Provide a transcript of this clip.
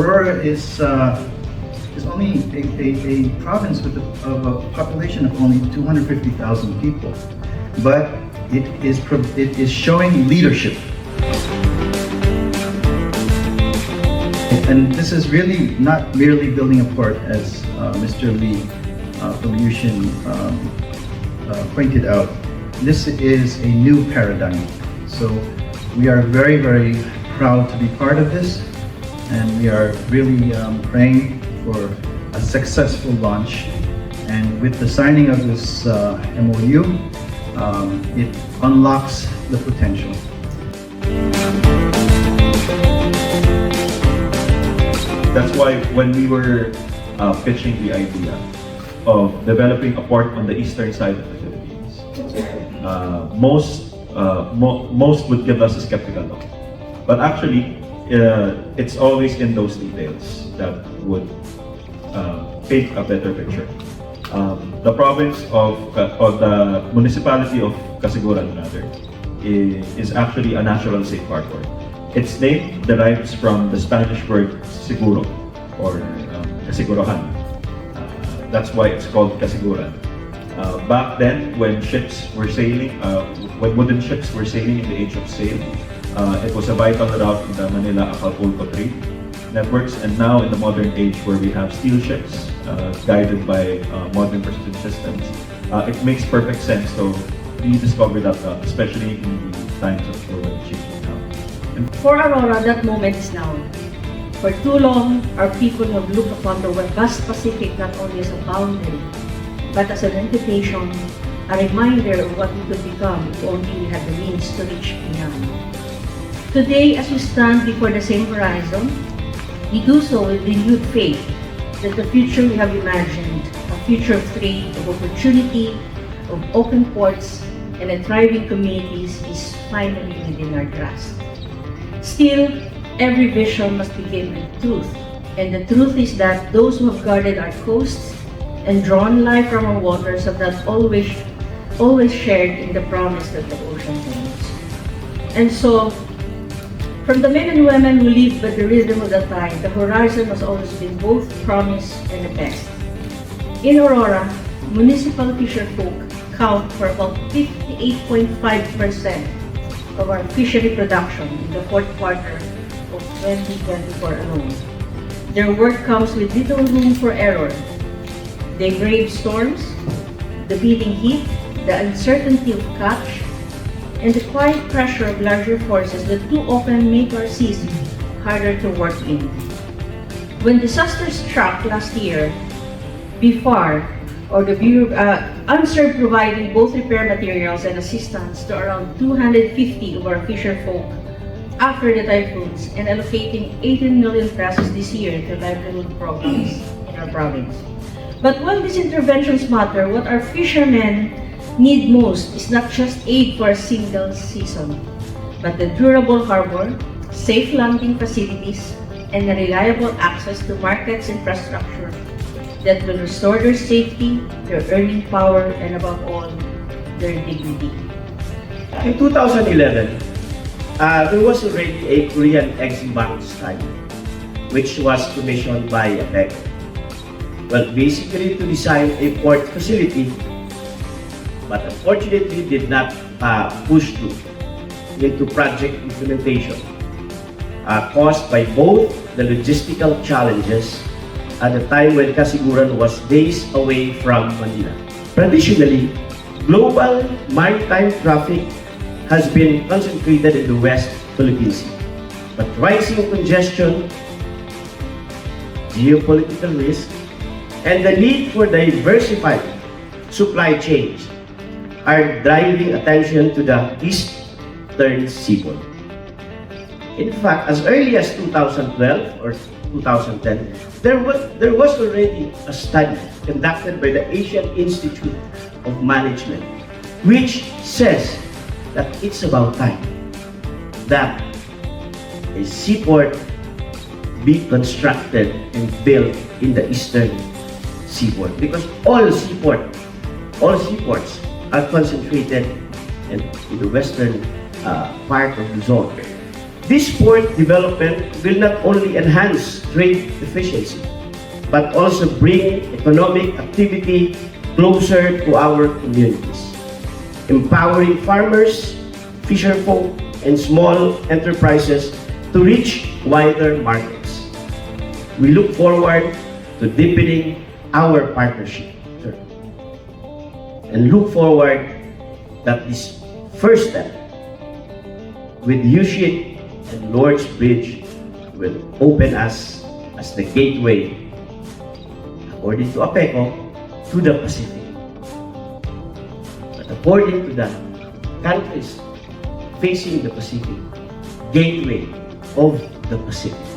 Aurora is only a province with a population of only 250,000 people, but it is showing leadership. And this is really not merely building a port, as Mr. Lee from Yooshin pointed out. This is a new paradigm. So we are very, very proud to be part of this, and we are really praying for a successful launch. And with the signing of this MOU, it unlocks the potential. That's why when we were pitching the idea of developing a port on the eastern side of the Philippines, most would give us a skeptical look. But actually, it's always in those details that would paint a better picture. The province of, or the municipality of Casiguran rather, is actually a natural safe harbor. Its name derives from the Spanish word siguro, or kasigurohan. That's why it's called Casiguran. Back then, when ships were sailing, when wooden ships were sailing in the age of sail, it was a vital route in the Manila-Acapulco trade networks. And now in the modern age, where we have steel ships guided by modern precision systems, it makes perfect sense to rediscover that route, especially in the times of global change now. For Aurora, that moment is now. For too long, our people have looked upon the vast Pacific not only as a boundary, but as an invitation, a reminder of what we could become if only we had the means to reach beyond. Today, as we stand before the same horizon, we do so with renewed faith that the future we have imagined, a future of trade, of opportunity, of open ports, and a thriving communities is finally within our grasp. Still, every vision must begin with truth, and the truth is that those who have guarded our coasts and drawn life from our waters have not always shared in the promise that the ocean holds. And so, from the men and women who live by the rhythm of the tide, the horizon has always been both promise and a best. In Aurora, municipal fisherfolk count for about 58.5% of our fishery production in the fourth quarter of 2024 alone. Their work comes with little room for error. They brave storms, the beating heat, the uncertainty of catch, and the quiet pressure of larger forces that too often make our seas harder to work in. When disasters struck last year, BFAR, or the Bureau, answered providing both repair materials and assistance to around 250 of our fisherfolk after the typhoons, and allocating 18 million pesos this year to livelihood programs in our province. But while these interventions matter, what our fishermen need most is not just aid for a single season, but the durable harbor, safe landing facilities, and a reliable access to markets infrastructure that will restore their safety, their earning power, and above all, their dignity. In 2011, there was already a Korean Exim study, which was commissioned by APECO. Well, basically to design a port facility, but unfortunately did not push through into project implementation, caused by both the logistical challenges at the time when Casiguran was days away from Manila. Traditionally, global maritime traffic has been concentrated in the West Philippine Sea. But rising congestion, geopolitical risk, and the need for diversified supply chains are driving attention to the eastern seaboard. In fact, as early as 2012 or 2010, there was already a study conducted by the Asian Institute of Management, which says that it's about time that a seaport be constructed and built in the eastern seaboard, because all seaports are concentrated in the western part of the zone. This port development will not only enhance trade efficiency, but also bring economic activity closer to our communities, empowering farmers, fisherfolk, and small enterprises to reach wider markets. We look forward to deepening our partnership, sir, and look forward that this first step with Yooshin and Lordsbridge will open us as the gateway, according to APECO, to the Pacific. But according to the countries facing the Pacific, gateway of the Pacific.